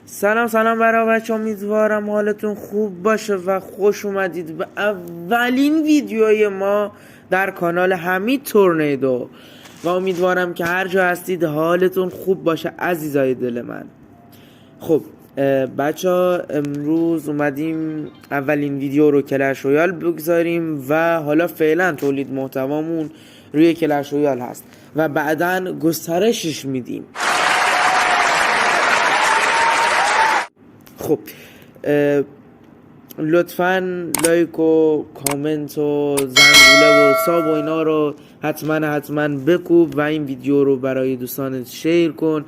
سلام برای بچه، امیدوارم حالتون خوب باشه و خوش اومدید به اولین ویدیوی ما در کانال حمید تورنیدو و امیدوارم که هر جا هستید حالتون خوب باشه عزیزای دل من. خب بچه ها، امروز اومدیم اولین ویدیو رو کلش رویال بگذاریم و حالا فعلا تولید محتوامون روی کلش رویال هست و بعداً گسترشش میدیم. خب لطفاً لایک و کامنت و زنگوله و ساب و اینا رو حتما بکوب و این ویدیو رو برای دوستانت شیر کن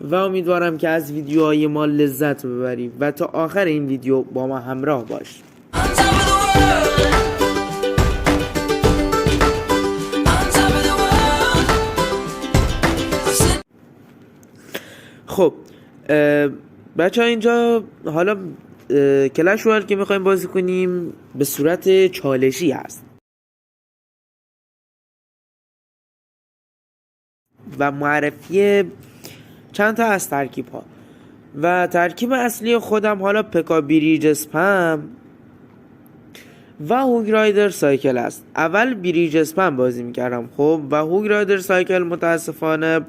و امیدوارم که از ویدیوهای ما لذت ببری و تا آخر این ویدیو با ما همراه باش. خب بچه ها، اینجا حالا کلش رویال که میخوایم بازی کنیم به صورت چالشی هست و معرفی چند تا از ترکیب ها و ترکیب اصلی خودم حالا پکا بریج اسپم و هوگ رایدر سایکل است. اول بریج اسپم بازی میکردم خب و هوگ رایدر سایکل متاسفانه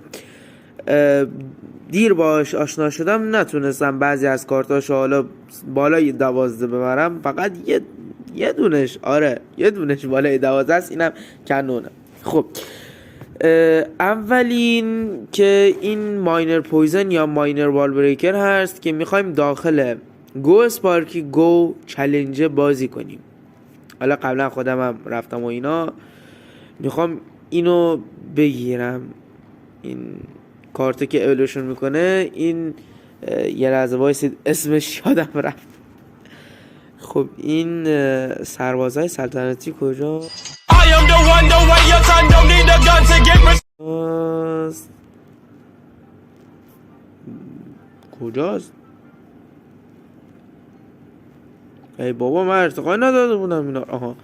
دیر باش آشنا شدم، نتونستم بعضی از کارتاشو حالا بالای 12 ببرم، فقط یه دونش یه دونش بالای 12 است، اینم کنونه. خب اولین که این ماینر پویزن یا ماینر وال بریکر هست که میخوایم داخل گو اسپارکی گو چالنج بازی کنیم. حالا قبلا خودم هم رفتم و اینا، میخوام اینو بگیرم، این کارت که اولوشن میکنه. این یه لحظه وایسید اسمش یادم رفت. خب این سربازهای سلطنتی کجاست؟ ای بابا، من ارتقای نداده بودم اینا. آها،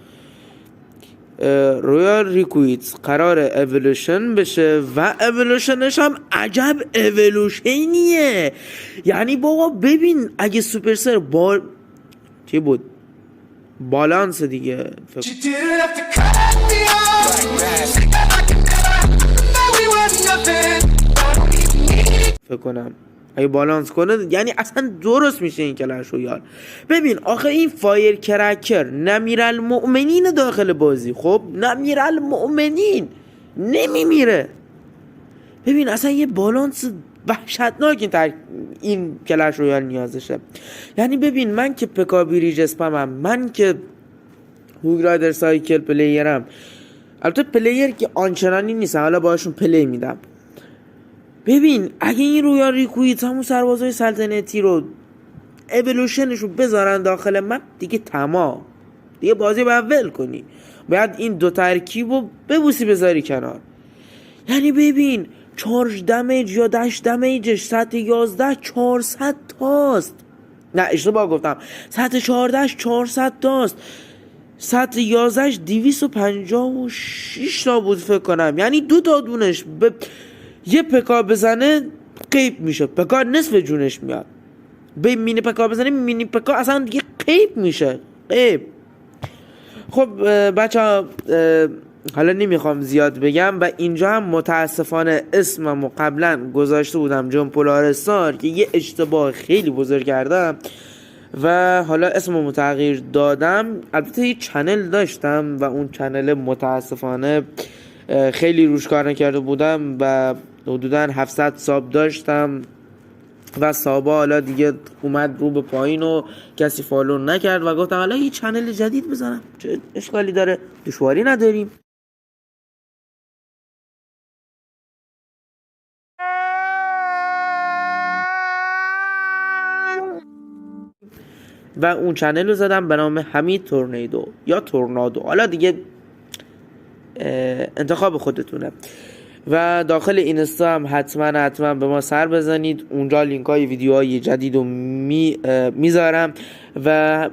رویال ریکویتس قرار اولوشن بشه و اولوشنش هم عجب اولوشنیه. یعنی بابا ببین، اگه سوپرسر چی بود؟ بالانس دیگه فکر کنم اگه بالانس کنه یعنی اصلا درست میشه این کلش رویال. ببین آخه این فایر کرکر نمیرالمؤمنین داخل بازی، خب نمیرالمؤمنین نمیمیره. ببین اصلا یه بالانس وحشتناک این کلش رویال نیازشه. یعنی ببین، من که پکا بریج اسپمم، من که هوگ رایدر سایکل پلیرم، البته پلیر که آنچنانی نیستم، حالا باهاشون پلی میدم. ببین اگه این رویال ریکویت همون سربازهای سلطنتی رو اولوشنش رو بذارن داخل مپ، دیگه تمام، دیگه بازی باید ول کنی، باید این دو ترکیب رو ببوسی بذاری کنار. یعنی ببین چارج دمیج یا دش دمیجش سطح 11 400 تاست، نه اشتباه گفتم، سطح 14 400 تاست، سطح 11 256 تا بود فکر کنم. یعنی دو تا دونش یه پکا بزنه قیب میشه، پکا نصف جونش میاد. به مینی پکا بزنه، مینی پکا اصلا دیگه قیب میشه، قیب. خب بچه ها، حالا نمیخوام زیاد بگم و اینجا هم متاسفانه اسممو قبلا گذاشته بودم جون پولارستار که یه اشتباه خیلی بزرگ کردم و حالا اسممو تغییر دادم. البته یه چنل داشتم و اون چنل متاسفانه خیلی روش کار نکرده بودم و حدودا 700 ساب داشتم و سابا حالا دیگه اومد رو به پایین و کسی فالو نکرد و گفتم حالا یه چنل جدید بزنم، چه اشکالی داره، دشواری نداریم. و اون چنل رو زدم به نام حمید تورنیدو یا تورنادو، حالا دیگه انتخاب خودتونه. و داخل اینستا هم حتما به ما سر بزنید، اونجا لینک های ویدیوهای جدید رو میذارم و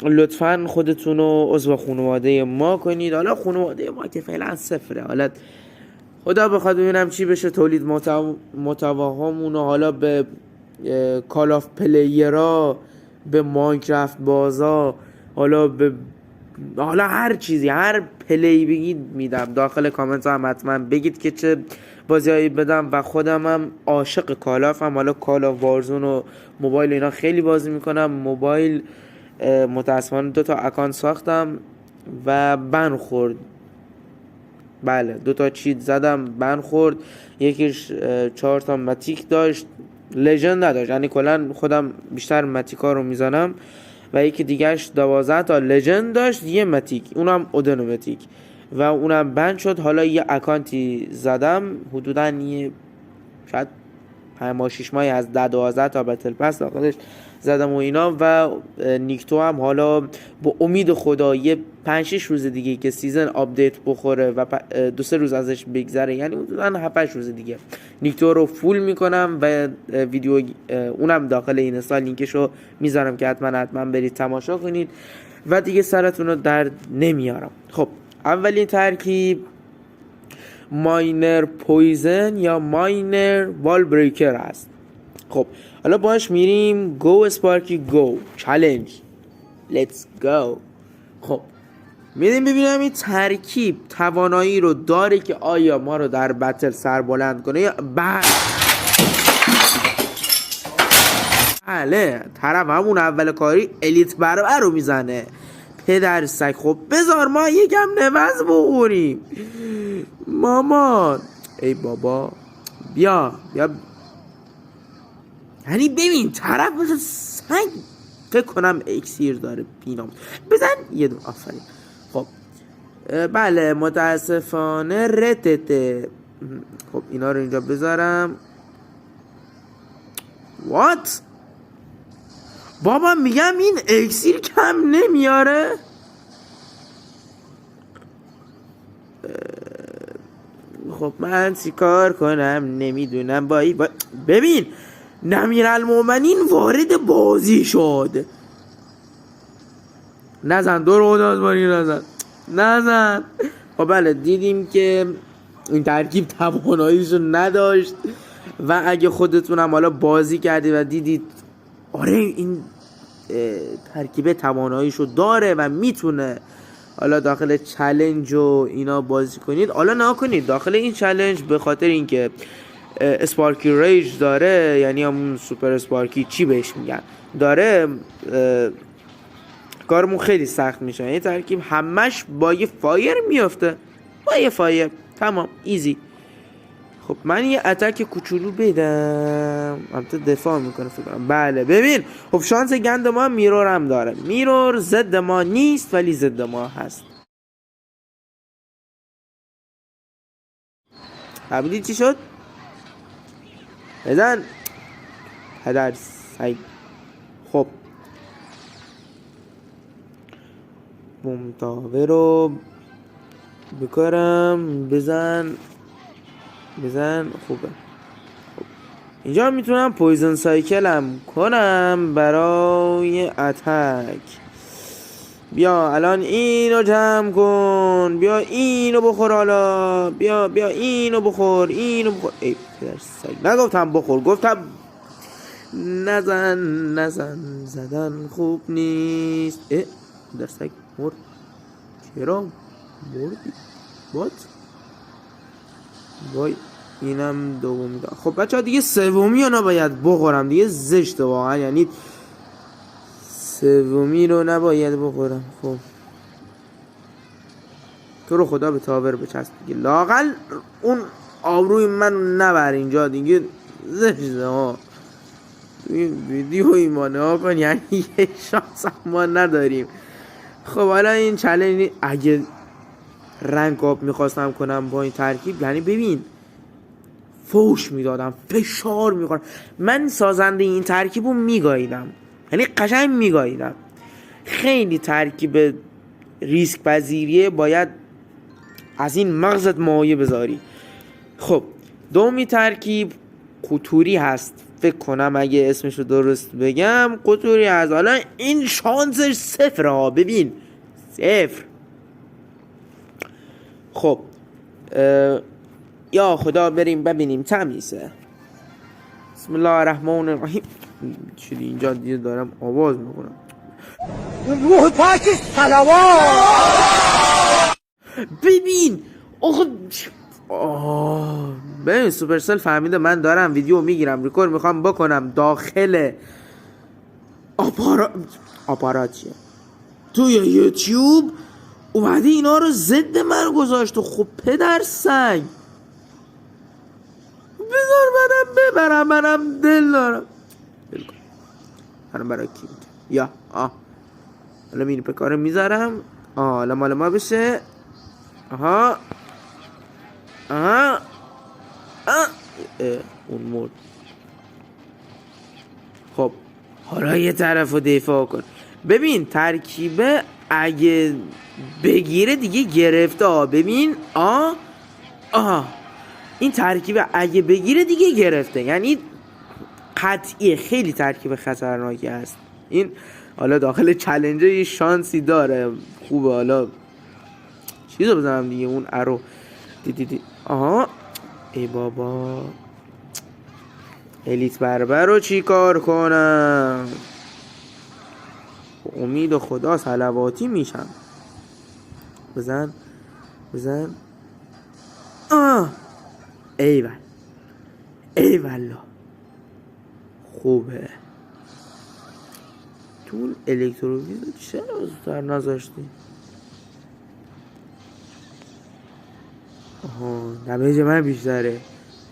لطفا خودتون رو عضو خانواده ما کنید. حالا خانواده ما که فعلا صفره، حالا خدا بخواد ببینم چی بشه، تولید محتواهامون رو حالا به کال آف پلیرها، به ماینکرافت بازا، حالا هر چیزی، هر پلی بگید میدم. داخل کامنت هم حتما بگید که چه بازیایی بدم و خودم هم عاشق کال آف هم. حالا کال آف وارزون و موبایل اینا خیلی بازی میکنم. موبایل متاسفانه 2 تا اکانت ساختم و بن خورد. بله 2 تا چیت زدم بن خورد. یکیش 4 تا متیک داشت، لژند نداشت، یعنی کلا خودم بیشتر متیکا رو میزنم، و یکی دیگهش 12 تا لژند داشت، یه متیک، اونم اودنومتیک، و اونم بند شد. حالا یه اکانتی زدم حدودا یه شاید 5-6 ماهی از 10-12 تا بتل پس داخلش زدم و اینا. و نیکتو هم حالا با امید خدا یه 5-6 روز دیگه که سیزن آپدیت بخوره و 2-3 روز ازش بگذره، یعنی حدودا 7-8 روز دیگه نیکتو رو فول میکنم و ویدیو اونم داخل این سال لینکشو میذارم که حتما برید تماشا کنید و دیگه سرتون رو درد نمیارم. خب اولین ترکیب ماینر پویزن یا ماینر وال بریکر هست. خب حالا باش میریم گو اسپارکی گو چالنج، لیتس گو. خب میریم ببینم این ترکیب توانایی رو داره که آیا ما رو در بتل سربلند کنه یا بله طرف همون اول کاری الیت برابر رو میزنه. پدر سگ خب بذار ما یکم نوز بخوریم مامان. ای بابا بیا یعنی ببین طرف مثل سگ، فکر کنم اکسیر داره بینام، بزن یه دو. آفرین. خب بله متاسفانه رتته. خب اینا رو اینجا بذارم. وات بابا میگم این اکسیر کم نمیاره. خب من چیکار کنم نمیدونم. ببین نمیرالمومنین وارد بازی شد. نزن دور آزمانی نزن. خب بله دیدیم که این ترکیب تواناییشو نداشت و اگه خودتونم حالا بازی کردید و دیدید آره این ترکیب تواناییشو داره و میتونه حالا داخل چالنج و اینا بازی کنید، حالا نه کنید داخل این چالنج، به خاطر اینکه اسپارکی ریج داره، یعنی همون سوپر اسپارکی چی بهش میگن داره، کارمون خیلی سخت میشه. یعنی ترکیب همش با یه فایر میفته، با یه فایر تمام ایزی. خب من یه اتک کوچولو بدم، البته دفاع میکنه فکر کنم. بله ببین خب شانس گند ما میرور هم داره. میرور ضد ما نیست ولی ضد ما هست. قبلی چی شد؟ بزن پدر سگ. خب بومتاوه رو بکارم. بزن خوبه. خب. اینجا میتونم پویزن سایکلم کنم برای اتک. بیا الان اینو جمع کن، بیا اینو بخور، حالا بیا اینو بخور. ای پدر سگ نگفتم بخور، گفتم نزن. زدن خوب نیست. پدر سگ مرد. چرا مردی؟ وات؟ وای اینم دومی دا. خب بچه ها دیگه سومی رو نباید بخورم دیگه، زشته واقعا، یعنی سومی رو نباید بخورم. خب تو رو خدا به تاور بچسب دیگه، لااقل اون آبروی من نبر اینجا دیگه، زشته ها. این ویدیو ایمانه ها کن، یعنی یه شانس ما نداریم. خب حالا این چالش اگه رنگ آب میخواستم کنم با این ترکیب، یعنی ببین فوش میدادم، فشار میخورم. من سازنده این ترکیب رو میگاییدم، یعنی قشنگ میگاییدم. خیلی ترکیب ریسک پذیریه، باید از این مغزت مایه بذاری. خب دومی ترکیب قطوری هست، فکر کنم اگه اسمشو درست بگم قطوری هست. حالا این شانسش 0 ها، ببین 0. خب یا خدا بریم ببینیم تمیزه. بسم الله الرحمن الرحیم. چیزی اینجا دیگه دارم آواز میکنم. روح پاک صلوات. ببین ببین سوپرسل فهمیده من دارم ویدیو میگیرم ریکورد میخوام بکنم داخل آپاراتیه توی یوتیوب، اومده اینا رو ضد من گذاشت. خب پدر سگ بذار منم ببرم، منم دل دارم. منم برای کی یا حالا مینی پکاره میذارم. حالا مال ما بشه. اون مرد. خب حالا یه طرف رو دفاع کن. ببین ترکیبه اگه بگیره دیگه گرفته. ببین این ترکیبه اگه بگیره دیگه گرفته، یعنی قطعیه. خیلی ترکیب خطرناکی هست این. حالا داخل چلنجه یه شانسی داره خوبه. حالا چیزو بزنم دیگه، اون ارو دیدی. ای بابا الیت بربر رو چی کار کنم؟ امید خدا صلواتی میشم. بزن ای والله خوبه. تو اون الکتروویز چرا زودتر نذاشتی؟ دمیج من بیشتره.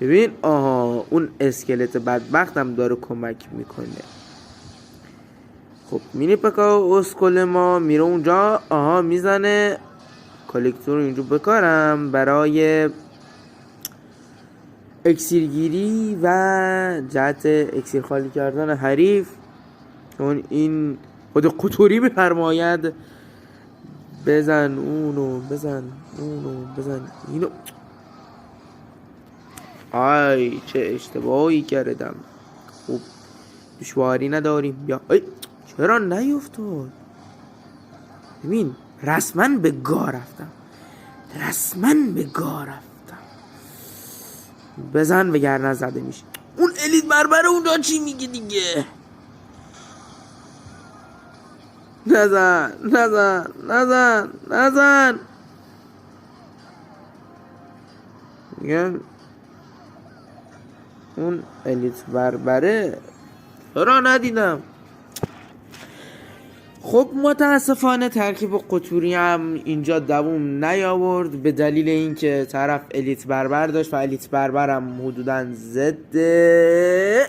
ببین اون اسکلت بدبختم داره کمک میکنه. خب مینی پکا اسکل ما میره اونجا. میزنه کالکتور رو اینجا بکارم برای اکسیرگیری و جهت اکسیر خالی کردن حریف، چون این خود قطوری بفرماید. بزن اونو بزن اینو. چه اشتباهی کردم. خوب دشواری نداریم. یا چرا نیفتاد؟ ببین رسما به گاه رفتم. بزن وگرنه زده میشه. اون الیت بربره اونجا چی میگه دیگه؟ نزن میگن اون الیت بربره را ندیدم. خب متاسفانه ترکیب قطوری هم اینجا دووم نیاورد به دلیل اینکه طرف الیت بربر داشت و الیت بربر هم حدوداً زده.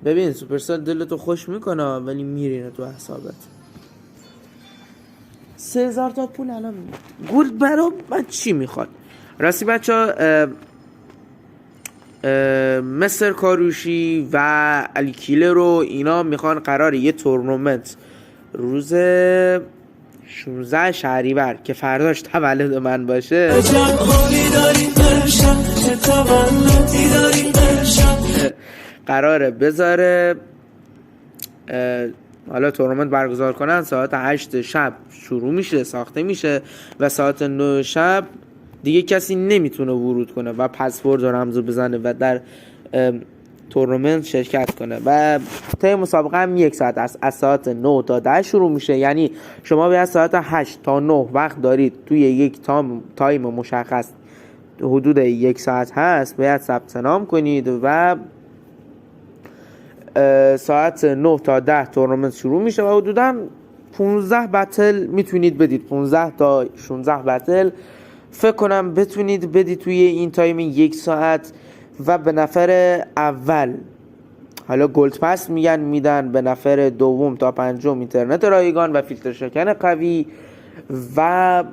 ببین سوپرسل دلتو خوش میکنه ولی میرینه تو حسابت. 3000 تا پول الان گل برا من چی میخواد؟ راستی بچه ها مستر کاروشی و الکیله رو اینا میخوان قراره یه تورنمنت روز 16 شهریور که فرداش تولد من باشه قراره بذاره. حالا تورنمنت برگزار کنن. ساعت 8 شب شروع میشه، ساخته میشه و ساعت 9 شب دیگه کسی نمیتونه ورود کنه و پسورد و رمزو بزنه و در تورنمنت شرکت کنه. و طی مسابقه هم 1 ساعت است. از ساعت 9 تا 10 شروع میشه. یعنی شما باید ساعت 8 تا 9 وقت دارید توی یک تایم مشخص حدود 1 ساعت هست باید ثبت نام کنید و ساعت 9 تا 10 تورنمنت شروع میشه و حدودا 15 بتل میتونید بدید. 15 تا 16 بتل فکر کنم بتونید بدید توی این تایم 1 ساعت. و به نفر اول حالا گلد پس میدن، به نفر دوم تا پنجم اینترنت رایگان و فیلتر شکن قوی و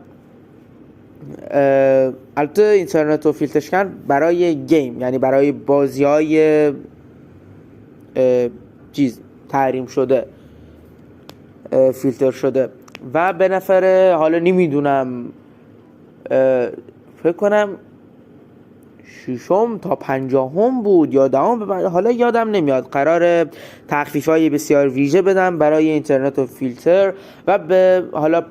البته اینترنت و فیلتر شکن برای گیم، یعنی برای بازی های تحریم شده فیلتر شده. و به نفر حالا نمیدونم فکر کنم 6 تا 50 بود یا 10، حالا یادم نمیاد. قرار تخفیف‌های بسیار ویژه بدم برای اینترنت و فیلتر و به حالا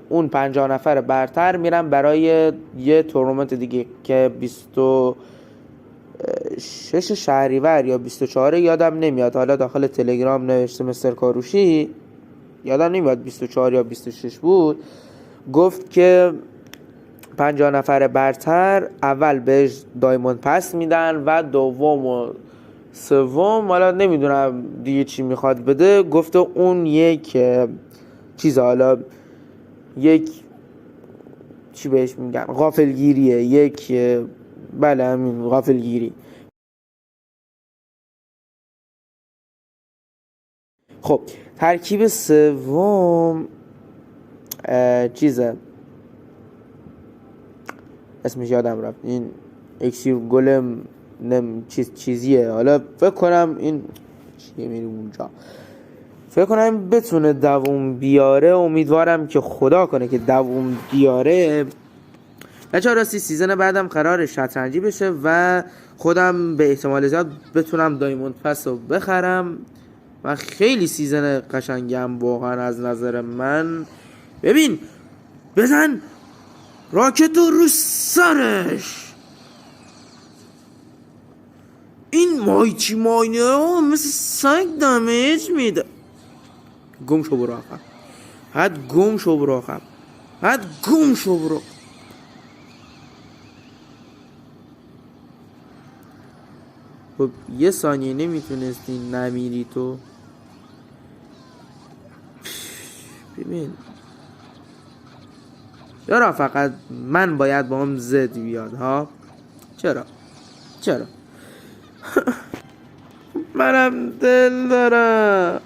اون 50 نفر برتر میرم برای یه تورنمنت دیگه که 6 شهریور یا 24 یادم نمیاد، حالا داخل تلگرام نوشته مستر کاروشی، یادم نمیاد 24 یا 26 بود، گفت که 50 نفر برتر اول بهش دایموند پس میدن و دوم و سوم حالا نمیدونم دیگه چی میخواد بده. گفته اون یک چیز، حالا یک چی بهش میگن، غافلگیریه، یک بله همین غافلگیری. خب ترکیب سوم چیزه، اسمش یادم رفت، این اکسیر گلم چیزیه، حالا فکر کنم این چیه میریم اونجا، فکر کنم بتونه دووم بیاره، امیدوارم که خدا کنه که دووم بیاره. بچه ها راستی سیزن بعدم قرار شطرنجی بشه و خودم به احتمال زیاد بتونم دایموند پس رو بخرم و خیلی سیزن قشنگم واقعا از نظر من. ببین بزن راکتو رو سرش، این مایچی ماینه ها مثل سگ دمیج میده. گم شو برو آخر، حد گم شو برو آخر، حد گم شو برو. خب یه ثانیه نمیتونستی نمیری تو؟ ببین چرا فقط من باید با هم زد بیاد ها؟ چرا؟ منم دل دارم.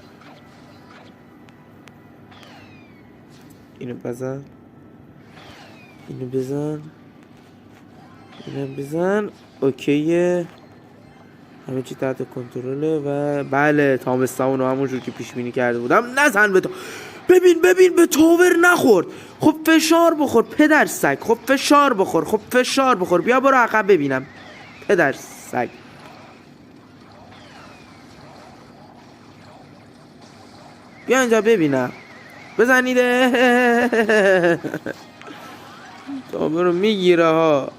اینو بزن، اینو بزن، اینو بزن. اوکیه، همه چی تحت کنترله و بله تابستون همونجور که پیش بینی کرده بودم. نزن به تو، ببین به تاور نخورد. خب فشار بخور پدر سگ، خب فشار بخور، خب فشار بخور. بیا برو عقب ببینم پدر سگ. بیا اینجا ببینم، بزنیده. تاور رو میگیره ها.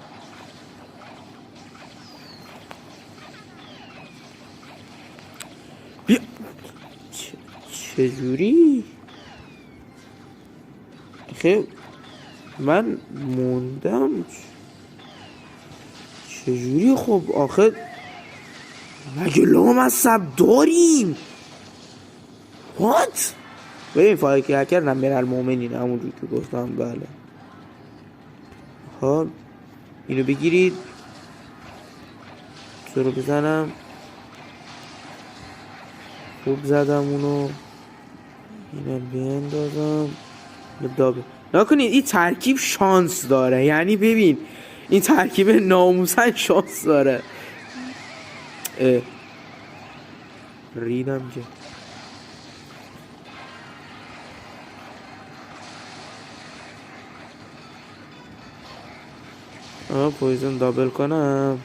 بیا چجوری؟ خیلی من موندم چجوری؟ خب آخه مگه لامصب داریم؟ وات؟ ببین فایر کرکر امیرالمومنین همونجور که گفتم. بله ها، اینو بگیرید، چرا بزنم؟ خوب زدم اونو، اینو بیندازم دابه. نکنید این ترکیب شانس داره، یعنی ببین این ترکیب ناموسن شانس داره. ریدم که پویزن دابل کنم.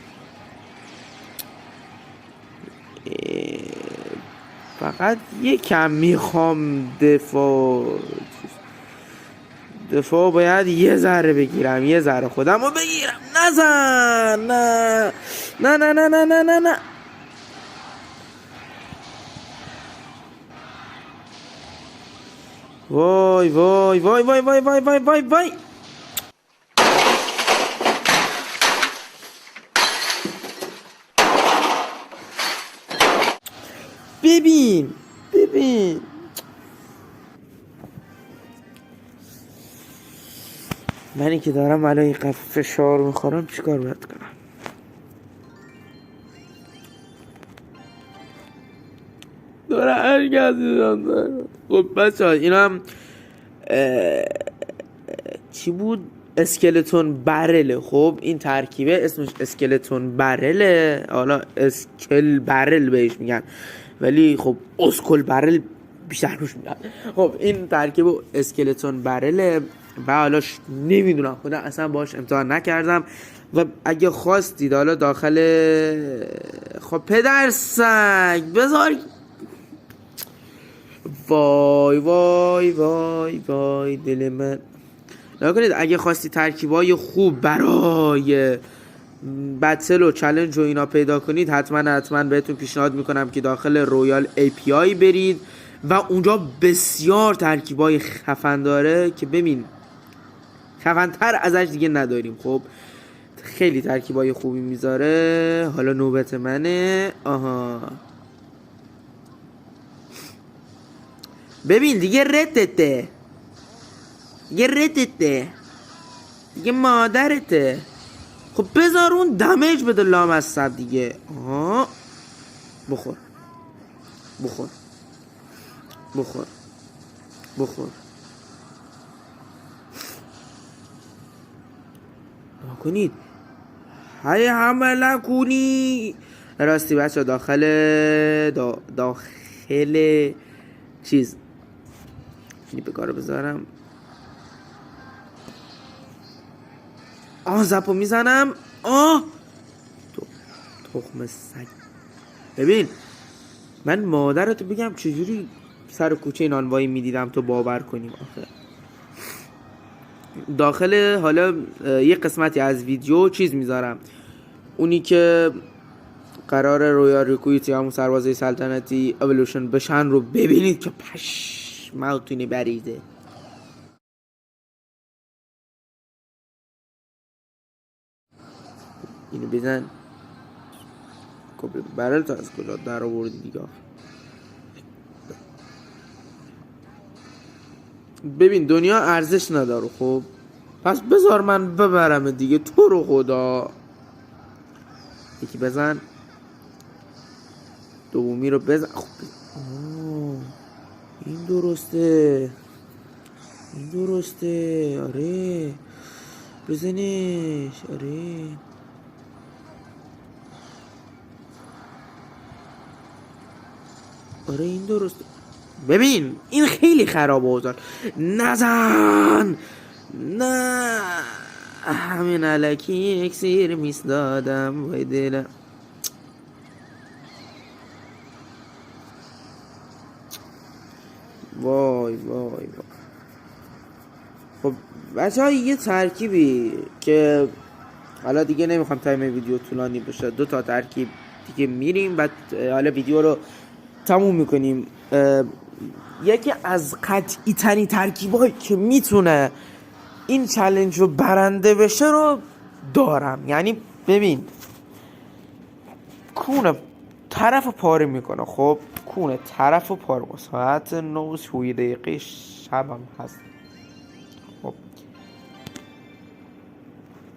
فقط یکم میخوام دفاع باید یه ذره بگیرم، یه ذره خودم رو بگیرم. نزن، نه نه نه نه نه نه نه نه. وای وای وای وای وای وای وای وای وای. ببین منی که دارم الان اینقدر فشار میخورم چیکار باید کنم؟ داره اشک میاد. خب بچه‌ها اینا هم چی بود؟ اسکلتون برله. خب این ترکیبه اسمش اسکلتون برله، حالا اسکل برل بهش میگن ولی خب اسکل برل بیشتر روش میاد. خب این ترکیب اسکلتون برله و حالا نمیدونم خدا اصلا باش امتحان نکردم و اگه خواستید حالا داخل خب پدر سگ بذار. وای وای وای وای دل من. نکنید اگه خواستی ترکیبای خوب برای بتل و چالش و اینا پیدا کنید حتما بهتون پیشنهاد میکنم که داخل رویال API برید و اونجا بسیار ترکیبای خفن داره که ببین خفن‌تر ازش دیگه نداریم. خب خیلی ترکیبای خوبی میذاره. حالا نوبت منه. آها ببین دیگه ردته، دیگه مادرته. خب بذار اون دمیج بده لامصب دیگه. آها بخور کنید. های حمله کنی. راستی بچه داخل چیز اینی به کار بذارم. زپو میزنم. تخم سگ. ببین من مادرتو بگم چجوری سر کوچه نانوایی میدیدم تو باور کنیم. آخه داخل حالا یه قسمتی از ویدیو چیز میذارم، اونی که قرار رویال ریکرویت یا همون سربازای سلطنتی اولوشن بشن رو ببینید که پشمتون بریزه. اینو بزن. برای تو از کجا در آوردی دیگه. ببین دنیا ارزش نداره. خب پس بذار من ببرم دیگه، تو رو خدا. یکی بزن، دومی رو بزن. خب این درسته. آره بزنش. آره این درسته. ببین این خیلی خرابه اوضاع. نزن. نه همین علکی اکسیر میسدادم وای دلم. وای خب بچه ها یه ترکیبی که حالا دیگه نمیخوام تایم ویدیو طولانی بشه، 2 تا ترکیب دیگه میریم بعد حالا ویدیو رو تموم میکنیم. یکی از قطعی ترین ترکیبایی که میتونه این چالش رو برنده بشه رو دارم. یعنی ببین کونه طرف پاره میکنه. خب کونه طرف پاره ساعت 9 دقیقه شبم هست. خب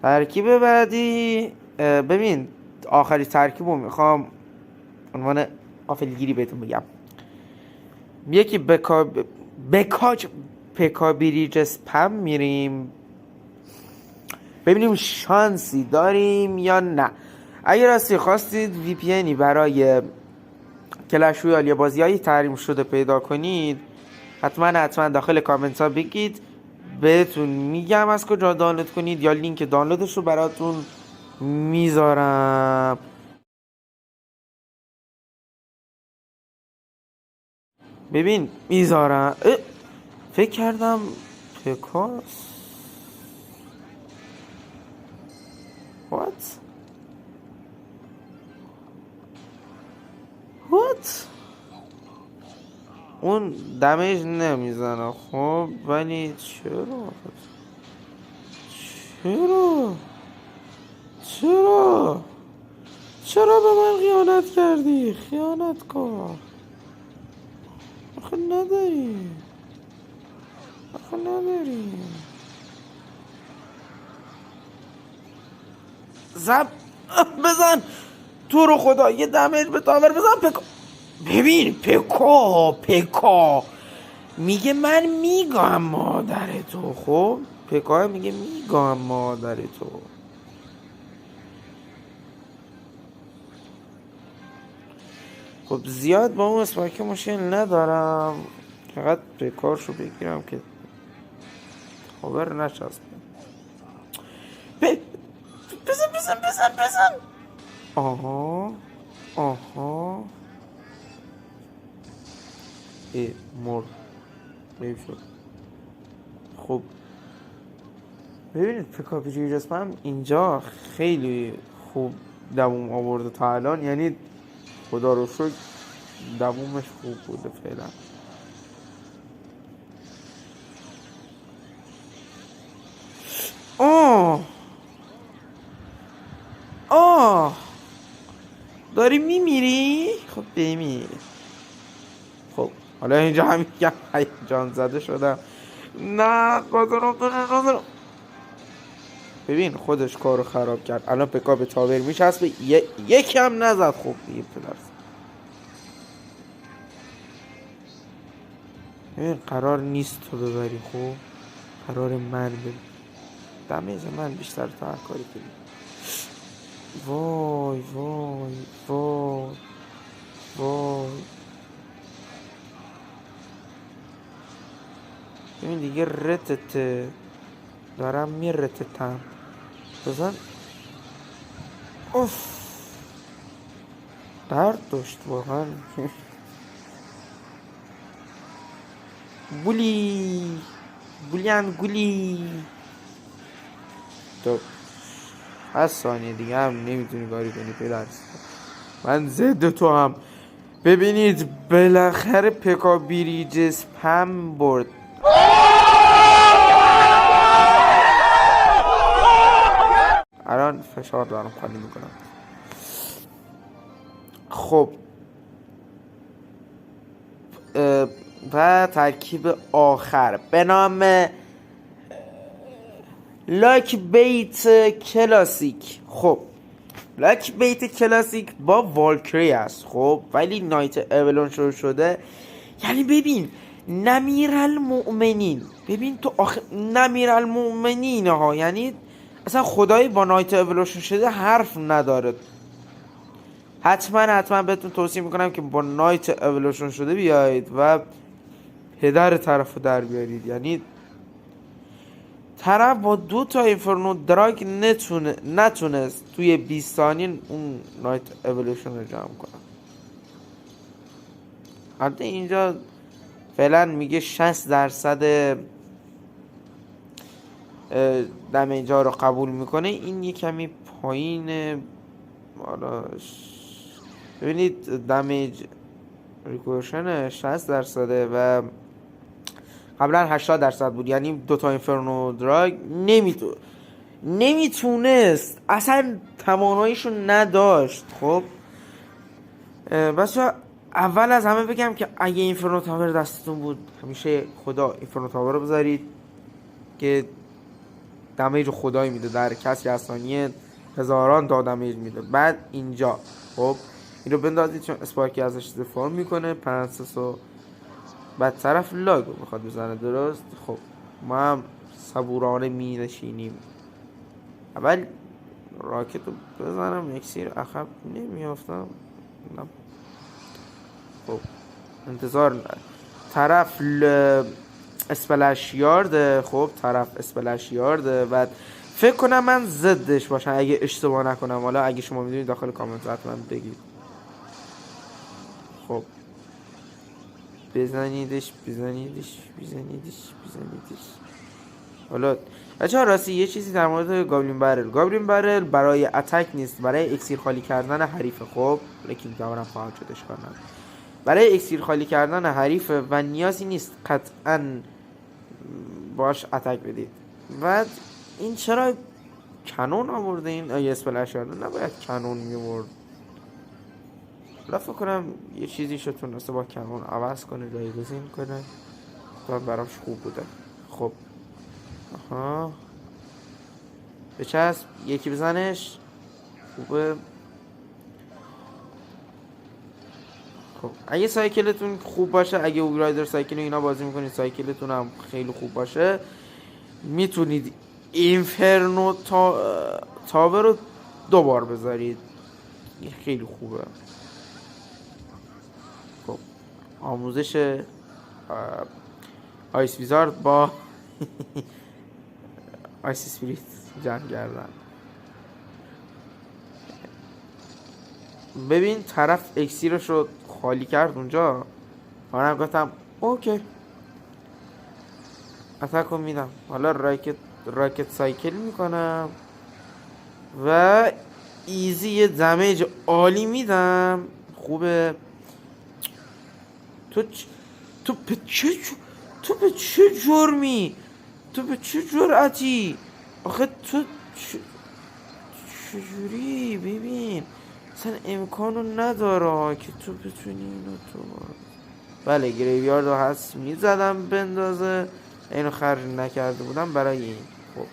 ترکیب بعدی ببین آخری ترکیب رو میخوام عنوان غافلگیری بهتون بگم. یکی پکا بریج اسپم میریم ببینیم شانسی داریم یا نه. اگر راستی خواستید وی پی اینی برای کلش رویال یا بازی‌های تحریم شده پیدا کنید حتما داخل کامنت ها بگید، بهتون میگم از کجا دانلود کنید یا لینک دانلودش رو براتون میذارم. ببین میذارم. فکر کردم پکاس. What? اون دمیج نمیزنه. خب ولی چرا به من خیانت کردی؟ خیانت کن. آخه نداری. بزن تو رو خدا یه دمیج به تاور بزن. پکا ببین پکا میگه من میگم مادر تو. خب پکا میگه میگم مادر تو. خب زیاد با اون اسپاک مشکل ندارم، فقط پکارشو بگیرم که خبر نچسبه. بزن. آها مرد. حیف شد. خب ببینید پکاپی جسمم اینجا خیلی خوب دووم آورده تا الان، یعنی خدا رو شکر دوومش خوب بوده فعلا. آه داری میمیری؟ خب بمیر. خب حالا اینجا هم میگم هیجان زده شدم. نه قدرم. ببین خودش کارو خراب کرد. الان پکا به تاور میچسبه، یکی هم نزد. خب دیگه پدرس. ببین قرار نیست تو ببری، خب قرار من ببری. دمیج من بیشتر تا هر کاری کنی. وای وای وای وای. ببین دیگه رتته، دارم میرتتم. بزن. اوف درد داشت واقعا. گولی تو از ثانیه دیگه هم نمیتونی کاری کنی پدرس. من ضد تو هم. ببینید بالاخره پکا بریجز پم برد. الان فشار دارم خالی میکنم. خب و ترکیب آخر به نام لاک بیت کلاسیک. خب لاک بیت کلاسیک با والکری است، خب ولی نایت اولون شده. یعنی ببین نمیرالمؤمنین، ببین تو آخه نمیرالمؤمنین ها، یعنی اصلا خدایی با نایت اولوشن شده حرف نداره. حتما بهتون توصیه میکنم که با نایت اولوشن شده بیایید و پدر طرف رو در بیارید. یعنی طرف با 2 تا اینفرنو دراگ نتونست توی 20 ثانیه اون نایت اولوشن رو جمع کنه. البته اینجا فعلا میگه 60% دمیج ها رو قبول میکنه. این یه کمی پایینه. حالا ببینید دمیج ریکورشن 60% و قبلا 80% بود. یعنی 2 تا اینفرنو دراگ نمیتونست، اصلا تواناییشو نداشت. خب بچه اول از همه بگم که اگه اینفرنو تاور دستتون بود، همیشه خدا اینفرنو تاور رو بذارید که دمیج خدایی میده. در کسی از ثانیه هزاران تا دمیج میده. بعد اینجا خب این رو بندازید چون اسپارکی ازش دفاع میکنه. پرنسس بعد طرف لاگو میخواد بزنه، درست؟ خب ما هم صبورانه می نشینیم. اول راکت رو بزنم، اکسیر عقب نمیافتم. خب انتظار طرف اسپلش یارده. خب طرف اسپلش یارده. بعد فکر کنم من ضدش باشم اگه اشتباه نکنم. حالا اگه شما میدونید داخل کامنت حتما بگید. خب بزنیدش. حالا بچه‌ها راستی یه چیزی در مورد گابلین برل برای اتک نیست، برای اکسیر خالی کردن حریفه. خب لیکن دورم خواهد شد، اشکال نداره. برای اکسیر خالی کردن حریفه و نیازی نیست قطعا باش اتک بدید. بعد این چرا کنون آورده؟ این آیه اسپلش یارده نباید کنون میورد. حالا فکر کنم یه چیزی شد تونسته با کنون عوض کنه، جایگزین کنه تا براش خوب بوده. خب آها بچسب، یکی بزنش خوبه. خب اگه سایکلتون خوب باشه، اگه اوگرایدر سایکل اینا بازی میکنید، سایکلتون هم خیلی خوب باشه، میتونید اینفرنو تاور رو 2 بار بذارید. خیلی خوبه. خب آموزش آیس ویزارد با آیس اسپریت جمع کردن. ببین طرف اکسیرش رو خالی کرد اونجا. منم گفتم اوکی اتک رو میدم. حالا راکت سایکل میکنم و ایزی یه دمیج عالی میدم. خوبه. تو به چه جرمی؟ تو به چه جرأتی؟ آخه تو چجوری؟ ببین اصلا امکانو نداره که تو بتونی اینو تو. بله گریویارد رو هست میزدم بندازه، اینو خرج نکرده بودم برای این. خب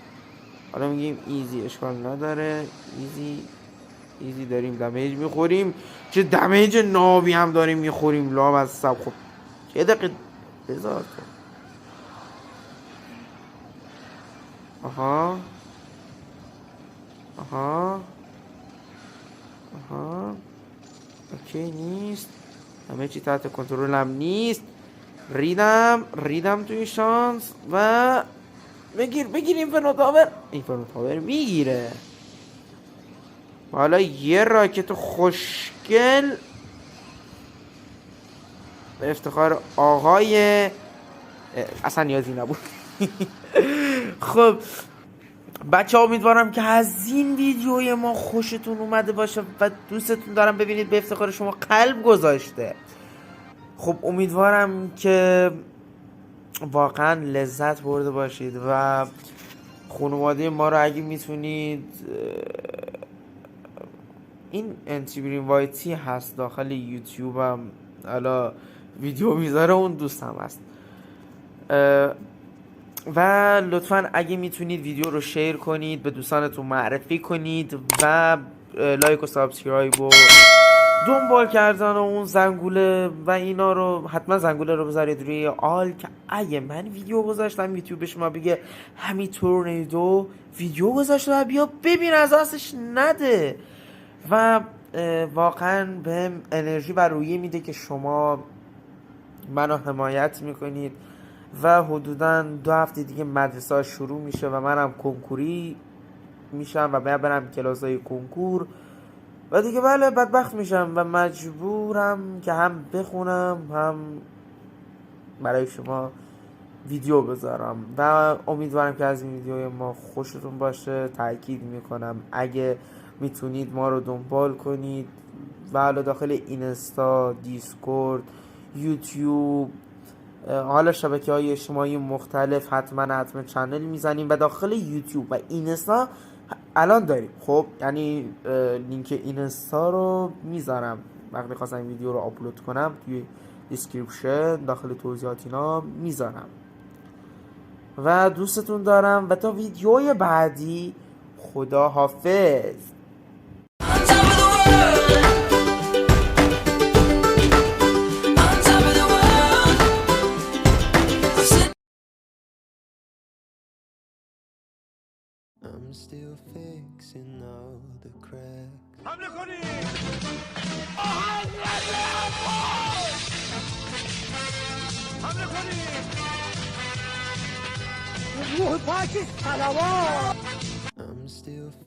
حالا میگیم ایزی، اشکال نداره. ایزی داریم دمیج میخوریم، چه دمیج نابی هم داریم میخوریم لام از سب. خب یه دقیقه بذار تو. آها اوکی نیست، همه چی تحت کنترلم نیست. ریدم توی شانس و بگیر اینفرنو میگیره. حالا یه راکت خوشگل به افتخار آقای اصلا نیازی نبود. خب بچه ها امیدوارم که از این ویدیوی ما خوشتون اومده باشه و دوستتون دارم ببینید. به افتخار شما قلب گذاشته. خب امیدوارم که واقعا لذت برده باشید و خانواده ما رو اگه میتونید، این انتیبرین وایتی هست داخل یوتیوب هم حالا ویدیو میذاره، اون دوستم هست. و لطفا اگه میتونید ویدیو رو شیر کنید، به دوستانتون معرفی کنید و لایک و سابسکرایب و دنبال کردن و اون زنگوله و اینا رو حتما زنگوله رو بذارید روی آل که اگه من ویدیو گذاشتم یوتیوب به شما بگه همین تورنیدو ویدیو گذاشته و بیا ببین از دستش نده. و واقعا بهم انرژی و روحیه میده که شما منو حمایت میکنید و حدودا 2 هفته دیگه مدرسه ها شروع میشه و منم کنکوری میشم و برم کلاسای کنکور و دیگه بله بدبخت میشم و مجبورم که هم بخونم هم برای شما ویدیو بذارم و امیدوارم که از این ویدیوی ما خوشتون باشه. تاکید میکنم اگه میتونید ما رو دنبال کنید و حالا داخل اینستا، دیسکورد، یوتیوب، حالا شبکه‌های اجتماعی مختلف حتما چنل میزنیم و داخل یوتیوب و اینستا الان داریم. خب یعنی لینک اینستا رو میذارم وقتی خواستم ویدیو رو آپلود کنم توی دیسکریپشن داخل توضیحات اینا میذارم و دوستتون دارم و تا ویدیوی بعدی خدا حافظ. I'm still fixing all the cracks. حمله کنید! حمله کنید! روح پاکی صلوات! I'm still